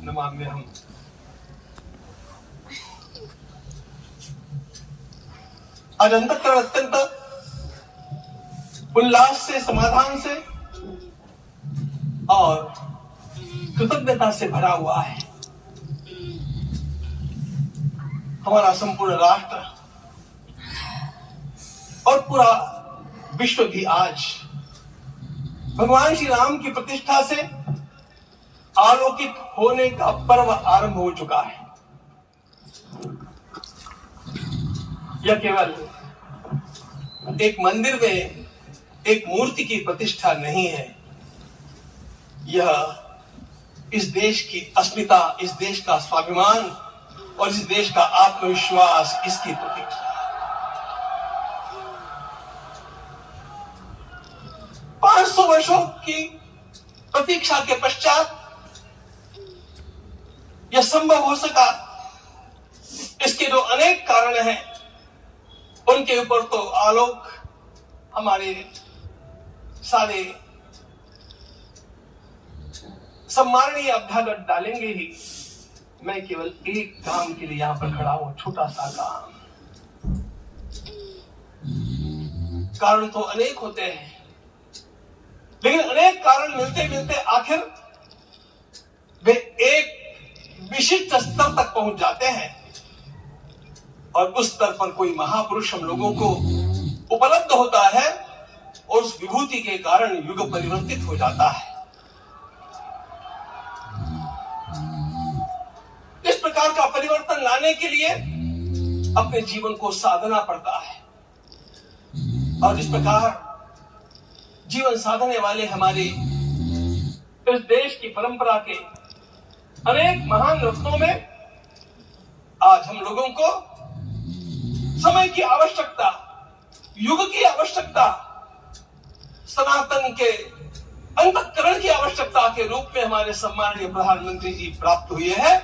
नमाम्यहम्। आज अंतःकरण अत्यंत उल्लास से, समाधान से और कृतज्ञता से भरा हुआ है। हमारा संपूर्ण राष्ट्र और पूरा विश्व भी आज भगवान श्री राम की प्रतिष्ठा से आलोकित होने का पर्व आरंभ हो चुका है। यह केवल एक मंदिर में एक मूर्ति की प्रतिष्ठा नहीं है, यह इस देश की अस्मिता, इस देश का स्वाभिमान और इस देश का आत्मविश्वास, इसकी प्रतीक्षा है। 500 वर्षों की प्रतीक्षा के पश्चात यह संभव हो सका। इसके जो अनेक कारण हैं, उनके ऊपर तो आलोक हमारे सारे सम्माननीय अभ्यागत डालेंगे ही। मैं केवल एक काम के लिए यहां पर खड़ा हूं, छोटा सा काम। कारण तो अनेक होते हैं, लेकिन अनेक कारण मिलते मिलते आखिर वे एक विशिष्ट स्तर तक पहुंच जाते हैं और उस स्तर पर कोई महापुरुष हम लोगों को उपलब्ध होता है और उस विभूति के कारण युग परिवर्तित हो जाता है। इस प्रकार का परिवर्तन लाने के लिए अपने जीवन को साधना पड़ता है और इस प्रकार जीवन साधने वाले हमारे इस देश की परंपरा के अनेक महान रत्नों में आज हम लोगों को समय की आवश्यकता, युग की आवश्यकता, सनातन के अंतःकरण की आवश्यकता के रूप में हमारे सम्माननीय प्रधानमंत्री जी प्राप्त हुए हैं।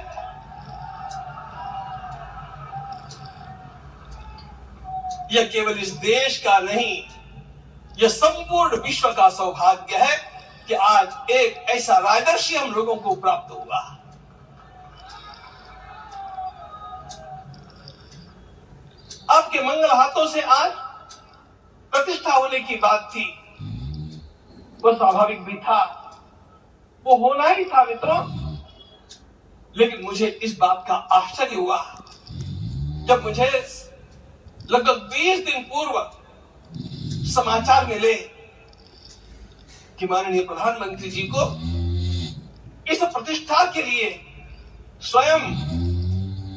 यह केवल इस देश का नहीं, यह संपूर्ण विश्व का सौभाग्य है कि आज एक ऐसा राजर्षि हम लोगों को प्राप्त हुआ। आपके मंगल हाथों से आज प्रतिष्ठा होने की बात थी, वो स्वाभाविक भी था, वो होना ही था मित्रों। लेकिन मुझे इस बात का आश्चर्य हुआ जब मुझे लगभग 20 दिन पूर्व समाचार मिले कि माननीय प्रधानमंत्री जी को इस प्रतिष्ठा के लिए स्वयं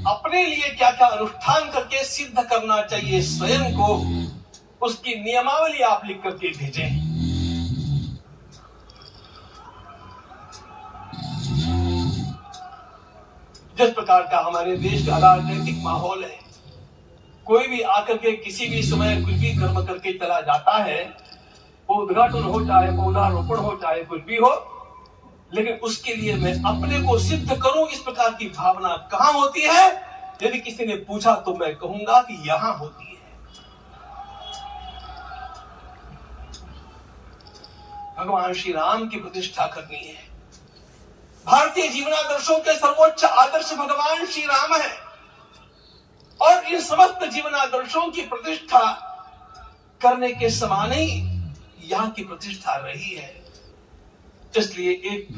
अपने लिए क्या क्या अनुष्ठान करके सिद्ध करना चाहिए, स्वयं को उसकी नियमावली आप लिख करके भेजें। जिस प्रकार का हमारे देश का राजनीतिक माहौल है, कोई भी आकर के किसी भी समय कुछ भी कर्म करके चला जाता है, वो उद्घाटन हो चाहे पौधारोपण हो चाहे कुछ भी हो, लेकिन उसके लिए मैं अपने को सिद्ध करूं, इस प्रकार की भावना कहां होती है? यदि किसी ने पूछा तो मैं कहूंगा कि यहां होती है। भगवान श्री राम की प्रतिष्ठा करनी है। भारतीय जीवनादर्शों के सर्वोच्च आदर्श भगवान श्री राम है और इन समस्त जीवनादर्शों की प्रतिष्ठा करने के समान ही यहां की प्रतिष्ठा रही है। इसलिए एक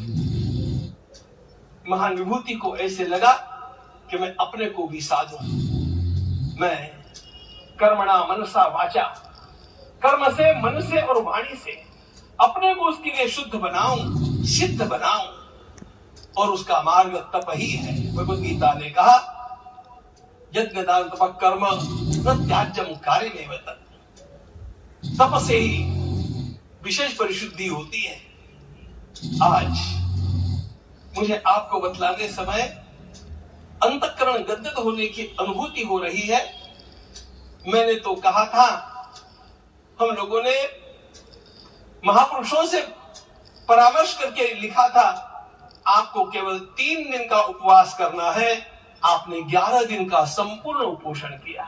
महान विभूति को ऐसे लगा कि मैं अपने को भी साधूं। मैं कर्मणा मनसा वाचा, कर्म से, मन से और वाणी से अपने को उसके लिए शुद्ध बनाऊं, सिद्ध बनाऊं, और उसका मार्ग तप ही है। भगवद गीता ने कहा, यज्ञ दान तप कर्म न त्याज्यम कार्यमेव तत्। तप से ही विशेष परिशुद्धि होती है। आज मुझे आपको बतलाने समय अंतःकरण गदगद होने की अनुभूति हो रही है। मैंने तो कहा था, हम लोगों ने महापुरुषों से परामर्श करके लिखा था, आपको केवल 3 दिन का उपवास करना है। आपने 11 दिन का संपूर्ण उपोषण किया।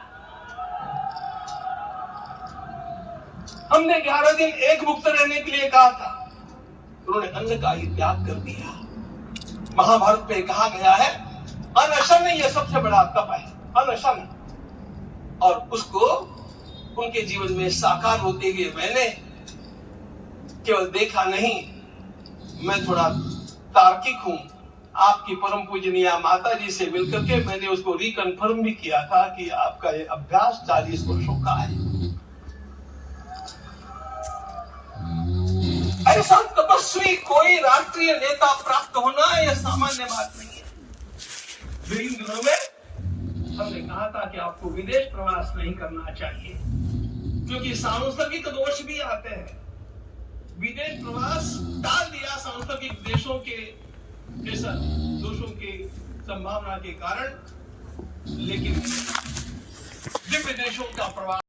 हमने 11 दिन एक मुक्त रहने के लिए कहा था, उन्होंने अन्न का ही त्याग कर दिया। महाभारत में कहा गया है, अनशन ये सबसे बड़ा तप है, अनशन। और उसको उनके जीवन में साकार होते हुए मैंने केवल देखा नहीं, मैं थोड़ा तार्किक हूं। आपकी परम पूजनीय माता जी से मिलकर के मैंने उसको रिकन्फर्म भी किया था कि आपका ये अभ्यास 40 वर्षों का है। ऐसा तपस्वी कोई राष्ट्रीय नेता प्राप्त होना यह सामान्य बात नहीं है। इन दिनों में हमने कहा था कि आपको विदेश प्रवास नहीं करना चाहिए, क्योंकि सांसर्गिक दोष भी आते हैं। विदेश प्रवास टाल दिया सांसर्गिक देशों के जैसा दोषों के संभावना के कारण, लेकिन दिव्य देशों का प्रवास